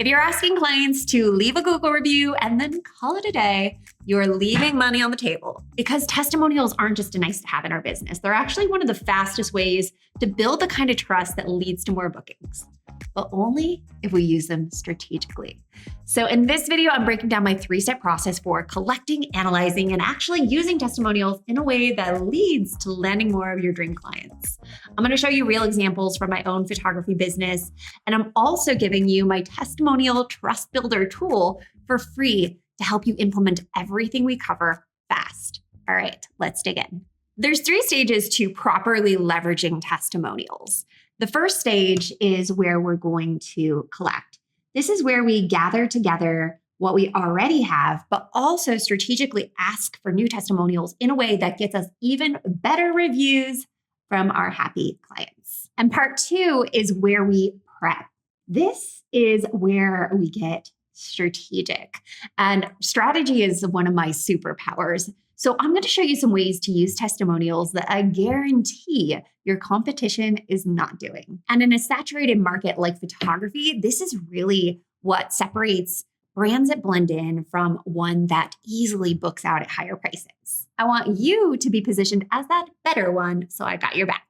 If you're asking clients to leave a Google review and then call it a day, you're leaving money on the table, because testimonials aren't just a nice to have in our business. They're actually one of the fastest ways to build the kind of trust that leads to more bookings, but only if we use them strategically. So in this video, I'm breaking down my 3-step process for collecting, analyzing, and actually using testimonials in a way that leads to landing more of your dream clients. I'm going to show you real examples from my own photography business, and I'm also giving you my testimonial trust builder tool for free to help you implement everything we cover fast. All right, let's dig in. There's 3 stages to properly leveraging testimonials. The first stage is where we're going to collect. This is where we gather together what we already have, but also strategically ask for new testimonials in a way that gets us even better reviews from our happy clients. And part 2 is where we prep. This is where we get strategic. And strategy is one of my superpowers. So I'm going to show you some ways to use testimonials that I guarantee your competition is not doing. And in a saturated market like photography, this is really what separates brands that blend in from one that easily books out at higher prices. I want you to be positioned as that better one, so I got your back.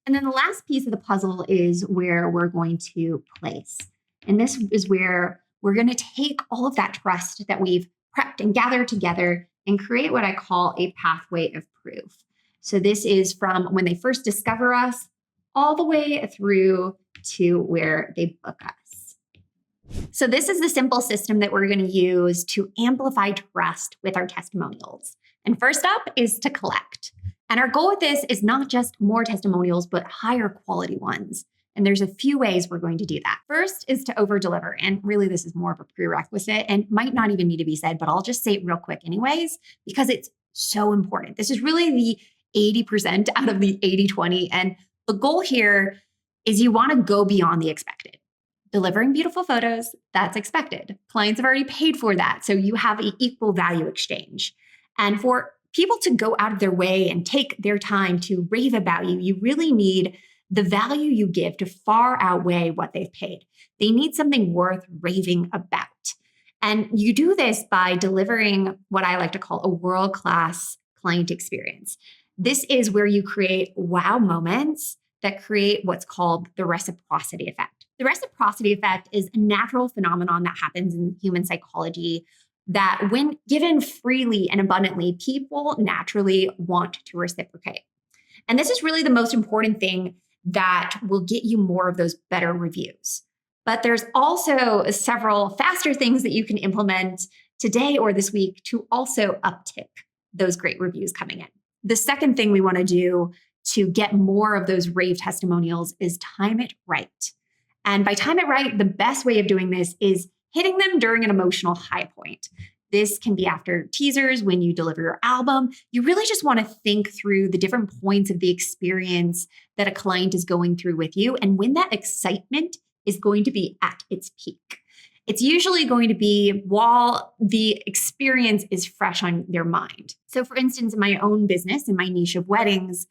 And then the last piece of the puzzle is where we're going to place. And this is where we're going to take all of that trust that we've prepped and gathered together and create what I call a pathway of proof. So this is from when they first discover us all the way through to where they book us. So this is the simple system that we're going to use to amplify trust with our testimonials. And first up is to collect. And our goal with this is not just more testimonials, but higher quality ones. And there's a few ways we're going to do that. First is to over-deliver. And really, this is more of a prerequisite and might not even need to be said, but I'll just say it real quick anyways, because it's so important. This is really the 80% out of the 80-20. And the goal here is you want to go beyond the expected. Delivering beautiful photos, that's expected. Clients have already paid for that. So you have an equal value exchange. And for people to go out of their way and take their time to rave about you, you really need the value you give to far outweigh what they've paid. They need something worth raving about. And you do this by delivering what I like to call a world-class client experience. This is where you create wow moments that create what's called the reciprocity effect. The reciprocity effect is a natural phenomenon that happens in human psychology that when given freely and abundantly, people naturally want to reciprocate. And this is really the most important thing that will get you more of those better reviews. But there's also several faster things that you can implement today or this week to also uptick those great reviews coming in. The second thing we want to do to get more of those rave testimonials is time it right. And by time it right, the best way of doing this is hitting them during an emotional high point. This can be after teasers, when you deliver your album. You really just want to think through the different points of the experience that a client is going through with you and when that excitement is going to be at its peak. It's usually going to be while the experience is fresh on their mind. So for instance, in my own business, in my niche of weddings,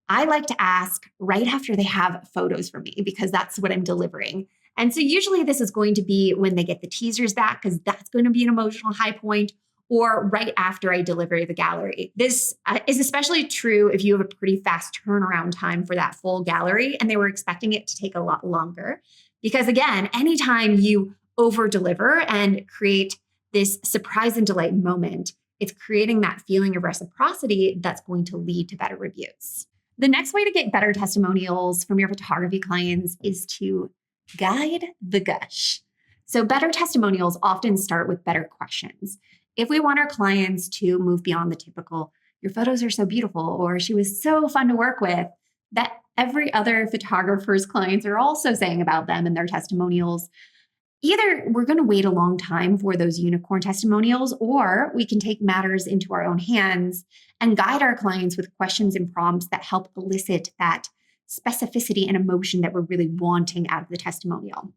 I like to ask right after they have photos from me because that's what I'm delivering. And so usually this is going to be when they get the teasers back because that's going to be an emotional high point, or right after I deliver the gallery. This is especially true if you have a pretty fast turnaround time for that full gallery and they were expecting it to take a lot longer. Because again, anytime you over deliver and create this surprise and delight moment, it's creating that feeling of reciprocity that's going to lead to better reviews. The next way to get better testimonials from your photography clients is to guide the gush. So better testimonials often start with better questions. If we want our clients to move beyond the typical, your photos are so beautiful, or she was so fun to work with, that every other photographer's clients are also saying about them in their testimonials, either we're going to wait a long time for those unicorn testimonials, or we can take matters into our own hands and guide our clients with questions and prompts that help elicit that specificity and emotion that we're really wanting out of the testimonial.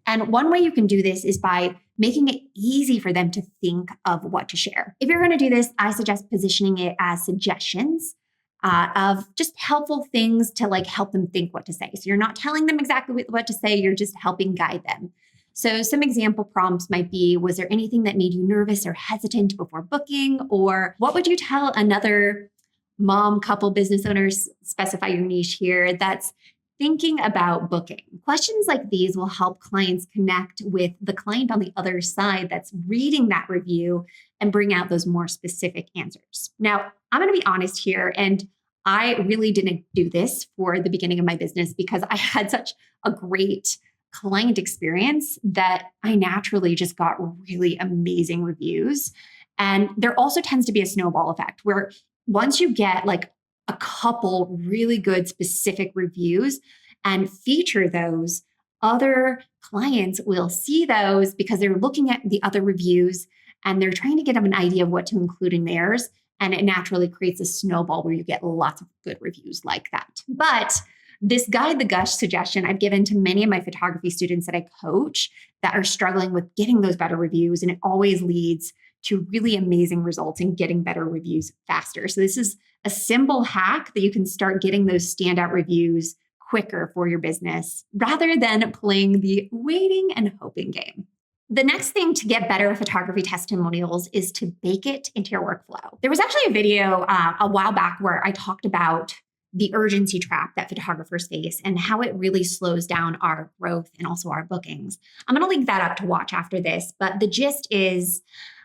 And one way you can do this is by making it easy for them to think of what to share. If you're going to do this, I suggest positioning it as suggestions of just helpful things to help them think what to say. So you're not telling them exactly what to say, you're just helping guide them. So some example prompts might be, was there anything that made you nervous or hesitant before booking? Or what would you tell another mom, couple, business owners, specify your niche here, that's thinking about booking? Questions like these will help clients connect with the client on the other side that's reading that review and bring out those more specific answers. Now, I'm going to be honest here, and I really didn't do this for the beginning of my business because I had such a great client experience that I naturally just got really amazing reviews. And there also tends to be a snowball effect where once you get like a couple really good specific reviews and feature those, other clients will see those because they're looking at the other reviews and they're trying to get an idea of what to include in theirs. And it naturally creates a snowball where you get lots of good reviews like that. But this guide the gush suggestion I've given to many of my photography students that I coach that are struggling with getting those better reviews. And it always leads to really amazing results and getting better reviews faster. So this is a simple hack that you can start getting those standout reviews quicker for your business rather than playing the waiting and hoping game. The next thing to get better at photography testimonials is to bake it into your workflow. There was actually a video a while back where I talked about the urgency trap that photographers face and how it really slows down our growth and also our bookings. I'm going to link that up to watch after this, but the gist is,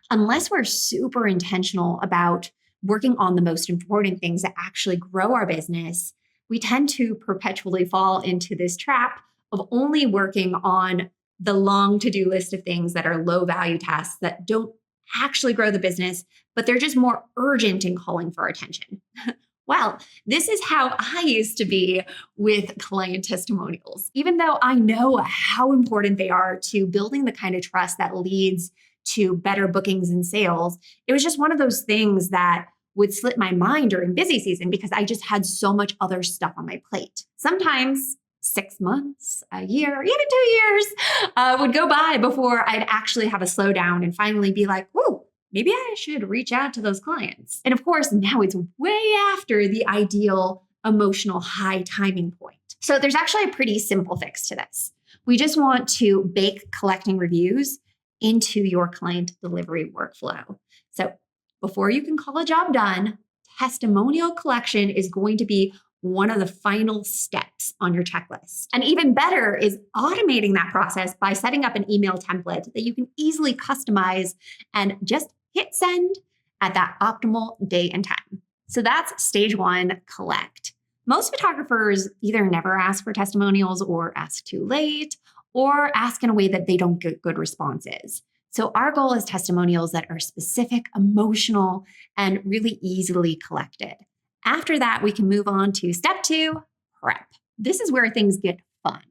unless we're super intentional about working on the most important things that actually grow our business, we tend to perpetually fall into this trap of only working on the long to-do list of things that are low value tasks that don't actually grow the business, but they're just more urgent in calling for attention. Well, this is how I used to be with client testimonials. Even though I know how important they are to building the kind of trust that leads to better bookings and sales, it was just one of those things that would slip my mind during busy season because I just had so much other stuff on my plate. Sometimes 6 months, a year, even 2 years would go by before I'd actually have a slowdown and finally be like, whoa, maybe I should reach out to those clients. And of course, now it's way after the ideal emotional high timing point. So there's actually a pretty simple fix to this. We just want to bake collecting reviews into your client delivery workflow. So before you can call a job done, testimonial collection is going to be one of the final steps on your checklist. And even better is automating that process by setting up an email template that you can easily customize and just hit send at that optimal day and time. So that's stage one, collect. Most photographers either never ask for testimonials or ask too late or ask in a way that they don't get good responses. So our goal is testimonials that are specific, emotional, and really easily collected. After that, we can move on to step 2, prep. This is where things get fun.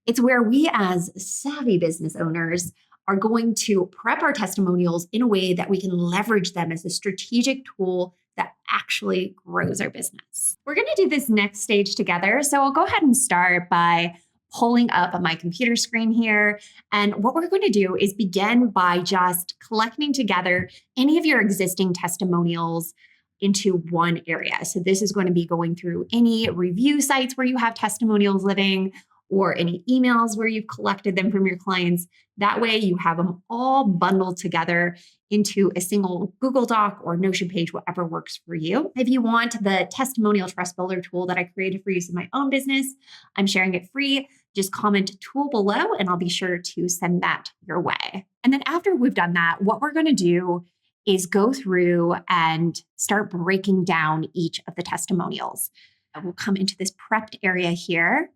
It's where we as savvy business owners are going to prep our testimonials in a way that we can leverage them as a strategic tool that actually grows our business. We're going to do this next stage together. So I'll go ahead and start by pulling up my computer screen here. And what we're going to do is begin by just collecting together any of your existing testimonials into one area. So this is going to be going through any review sites where you have testimonials living or any emails where you've collected them from your clients. That way you have them all bundled together into a single Google Doc or Notion page, whatever works for you. If you want the testimonial trust builder tool that I created for use in my own business, I'm sharing it free. Just comment tool below and I'll be sure to send that your way. And then after we've done that, what we're going to do is go through and start breaking down each of the testimonials. We'll come into this prepped area here.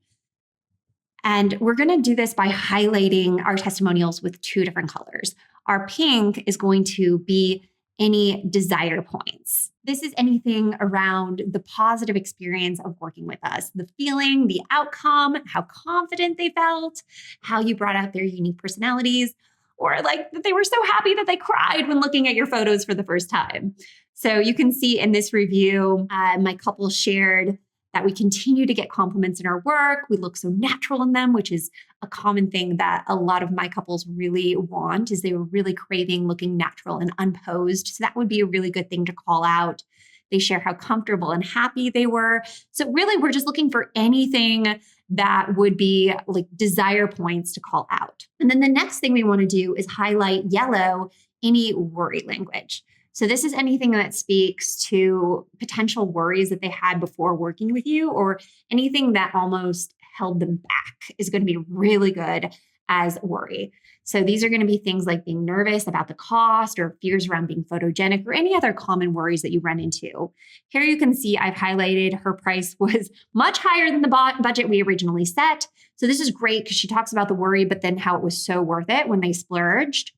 And we're going to do this by highlighting our testimonials with 2 different colors. Our pink is going to be any desire points. This is anything around the positive experience of working with us, the feeling, the outcome, how confident they felt, how you brought out their unique personalities, or like that they were so happy that they cried when looking at your photos for the first time. So you can see in this review, my couple shared that we continue to get compliments in our work. We look so natural in them, which is a common thing that a lot of my couples really want, is they were really craving looking natural and unposed. So that would be a really good thing to call out. They share how comfortable and happy they were. So really, we're just looking for anything that would be like desire points to call out. And then the next thing we want to do is highlight yellow any worry language. So this is anything that speaks to potential worries that they had before working with you, or anything that almost held them back is going to be really good as worry. So these are going to be things like being nervous about the cost, or fears around being photogenic, or any other common worries that you run into. Here you can see I've highlighted her price was much higher than the budget we originally set. So this is great because she talks about the worry, but then how it was so worth it when they splurged.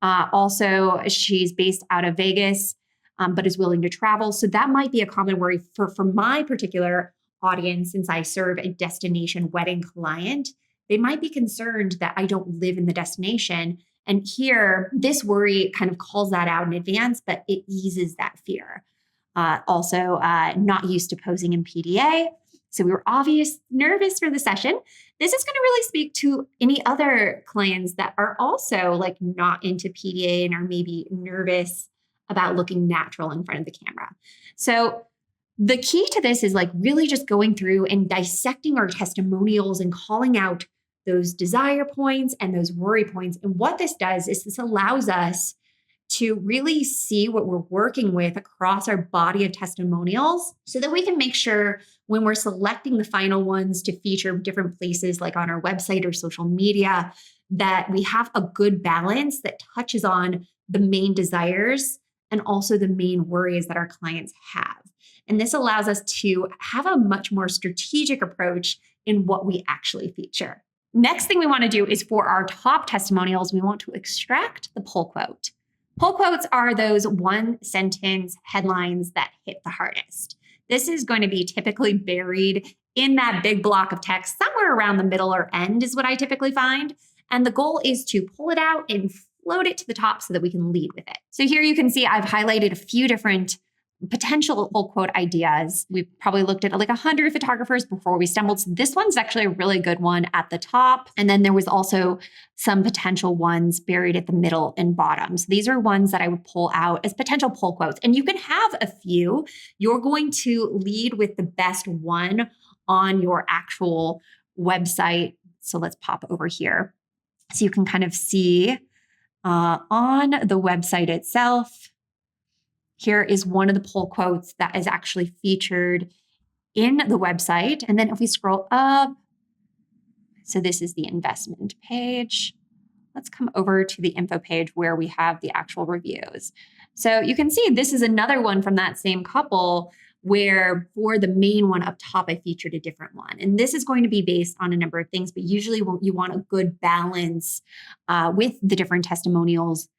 Also, she's based out of Vegas, but is willing to travel. So that might be a common worry for my particular audience, since I serve a destination wedding client. They might be concerned that I don't live in the destination. And here, this worry kind of calls that out in advance, but it eases that fear. Also, not used to posing in PDA. So we were obviously nervous for the session. This is going to really speak to any other clients that are also like not into PDA and are maybe nervous about looking natural in front of the camera. So the key to this is like really just going through and dissecting our testimonials and calling out those desire points and those worry points. And what this does is this allows us to really see what we're working with across our body of testimonials, so that we can make sure when we're selecting the final ones to feature different places like on our website or social media, that we have a good balance that touches on the main desires and also the main worries that our clients have. And this allows us to have a much more strategic approach in what we actually feature. Next thing we want to do is for our top testimonials, we want to extract the pull quote. Pull quotes are those one sentence headlines that hit the hardest. This is going to be typically buried in that big block of text, somewhere around the middle or end is what I typically find. And the goal is to pull it out and float it to the top so that we can lead with it. So here you can see I've highlighted a few different potential pull quote ideas. We probably looked at like 100 photographers before we stumbled. So this one's actually a really good one at the top. And then there was also some potential ones buried at the middle and bottom. So these are ones that I would pull out as potential pull quotes. And you can have a few. You're going to lead with the best one on your actual website. So let's pop over here so you can kind of see on the website itself. Here is one of the pull quotes that is actually featured in the website. And then if we scroll up, so this is the investment page. Let's come over to the info page where we have the actual reviews. So you can see this is another one from that same couple where for the main one up top, I featured a different one. And this is going to be based on a number of things, but usually you want a good balance with the different testimonials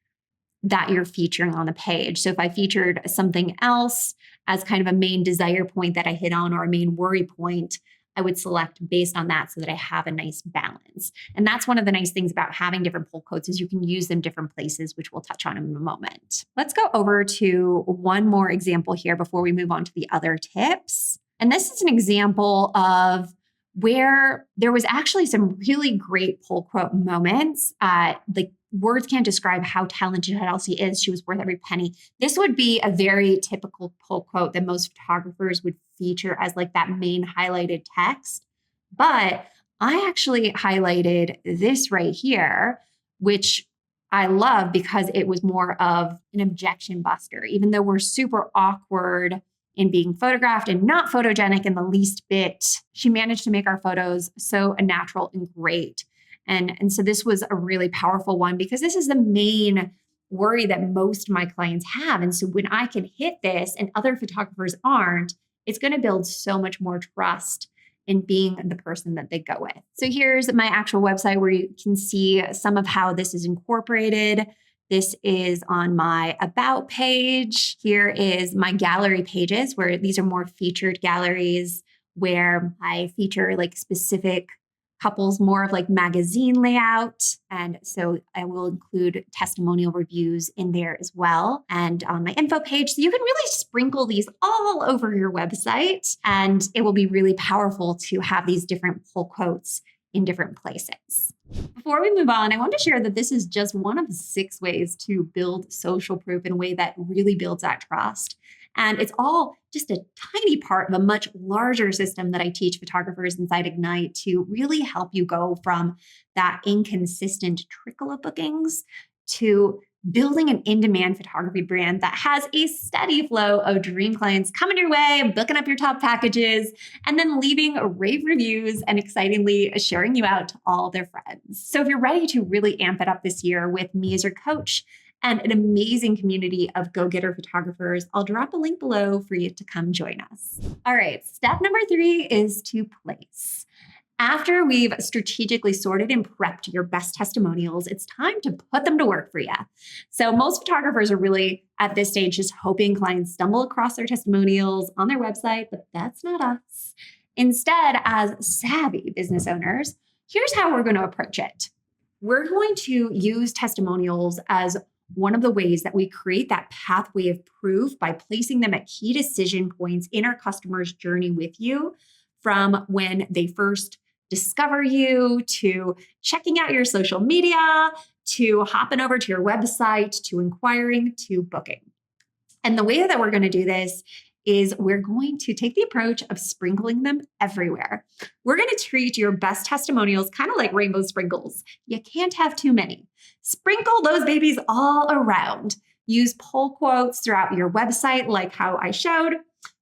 that you're featuring on the page. So if I featured something else as kind of a main desire point that I hit on, or a main worry point, I would select based on that so that I have a nice balance. And that's one of the nice things about having different pull quotes is you can use them different places, which we'll touch on in a moment. Let's go over to one more example here before we move on to the other tips. And this is an example of where there was actually some really great pull quote moments. Like words can't describe how talented Elsie is. She was worth every penny. This would be a very typical pull quote that most photographers would feature as like that main highlighted text. But I actually highlighted this right here, which I love because it was more of an objection buster. Even though we're super awkward in being photographed and not photogenic in the least bit, she managed to make our photos so natural and great. And so this was a really powerful one because this is the main worry that most of my clients have. And so when I can hit this and other photographers aren't, it's going to build so much more trust in being the person that they go with. So here's my actual website where you can see some of how this is incorporated. This is on my About page. Here is my gallery pages, where these are more featured galleries where I feature like specific couples, more of like magazine layout. And so I will include testimonial reviews in there as well. And on my info page, so you can really sprinkle these all over your website. And it will be really powerful to have these different pull quotes in different places. Before we move on, I want to share that this is just one of 6 ways to build social proof in a way that really builds that trust. And it's all just a tiny part of a much larger system that I teach photographers inside Ignite to really help you go from that inconsistent trickle of bookings to building an in-demand photography brand that has a steady flow of dream clients coming your way, booking up your top packages, and then leaving rave reviews and excitingly sharing you out to all their friends. So if you're ready to really amp it up this year with me as your coach and an amazing community of go-getter photographers, I'll drop a link below for you to come join us. All right, step number 3 is to place. After we've strategically sorted and prepped your best testimonials, it's time to put them to work for you. So most photographers are really at this stage just hoping clients stumble across their testimonials on their website, but that's not us. Instead, as savvy business owners, here's how we're going to approach it. We're going to use testimonials as one of the ways that we create that pathway of proof by placing them at key decision points in our customer's journey with you, from when they first discover you, to checking out your social media, to hopping over to your website, to inquiring, to booking. And the way that we're going to do this is we're going to take the approach of sprinkling them everywhere. We're going to treat your best testimonials kind of like rainbow sprinkles. You can't have too many. Sprinkle those babies all around. Use pull quotes throughout your website like how I showed.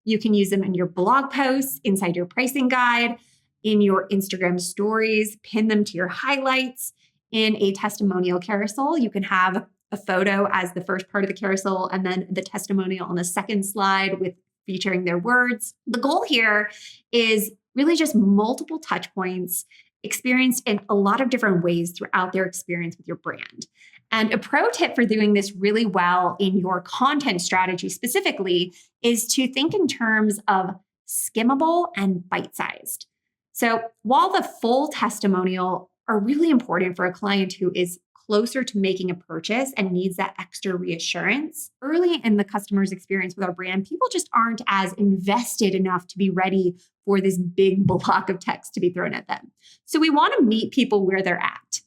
You can use them in your blog posts, inside your pricing guide, in your Instagram stories, pin them to your highlights. In a testimonial carousel, you can have a photo as the first part of the carousel and then the testimonial on the second slide with featuring their words. The goal here is really just multiple touch points experienced in a lot of different ways throughout their experience with your brand. And a pro tip for doing this really well in your content strategy specifically is to think in terms of skimmable and bite-sized. So while the full testimonial are really important for a client who is closer to making a purchase and needs that extra reassurance, early in the customer's experience with our brand, people just aren't as invested enough to be ready for this big block of text to be thrown at them. So we want to meet people where they're at.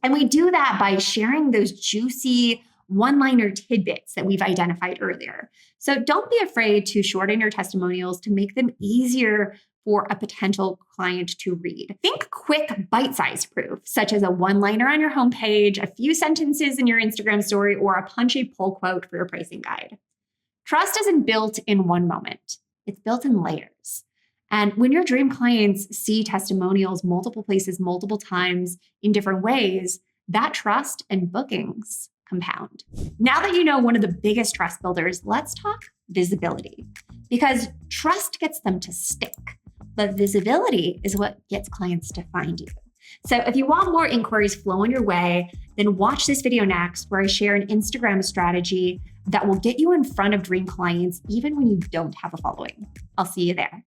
And we do that by sharing those juicy one-liner tidbits that we've identified earlier. So don't be afraid to shorten your testimonials to make them easier for a potential client to read. Think quick bite-sized proof, such as a one-liner on your homepage, a few sentences in your Instagram story, or a punchy pull quote for your pricing guide. Trust isn't built in one moment. It's built in layers. And when your dream clients see testimonials multiple places, multiple times in different ways, that trust and bookings compound. Now that you know one of the biggest trust builders, let's talk visibility. Because trust gets them to stick, but visibility is what gets clients to find you. So if you want more inquiries flowing your way, then watch this video next where I share an Instagram strategy that will get you in front of dream clients even when you don't have a following. I'll see you there.